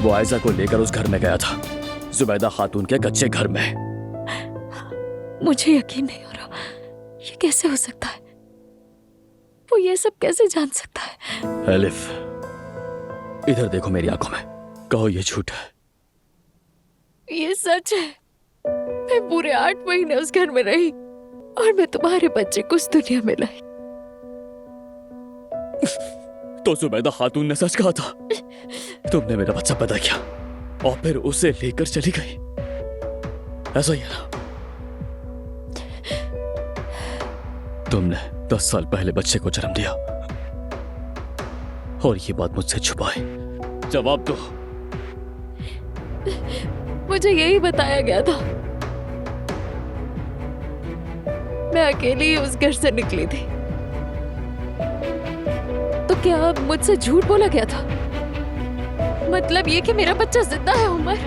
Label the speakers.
Speaker 1: वो आयजा को लेकर उस घर में गया था, जुबैदा खातून के कच्चे घर में।
Speaker 2: मुझे यकीन नहीं हो रहा, ये कैसे हो सकता है? वो ये सब कैसे जान सकता है?
Speaker 1: एलिफ, इधर देखो मेरी आंखों में, कहो ये झूठ है।
Speaker 2: ये सच है। मैं पूरे 8 महीने उस घर में रही और मैं तुम्हारे बच्चे को इस दुनिया में लाई।
Speaker 1: तो जुबैदा खातून ने सच कहा था। तुमने मेरा बच्चा पैदा किया और फिर उसे लेकर चली गई, ऐसा ही है ना? तुमने 10 साल पहले बच्चे को जन्म दिया और ये बात मुझसे छुपाई। जवाब दो।
Speaker 2: मुझे यही बताया गया था। मैं अकेली ही उस घर से निकली थी। तो क्या अब मुझसे झूठ बोला गया था? मतलब ये कि मेरा बच्चा जिंदा है उमर?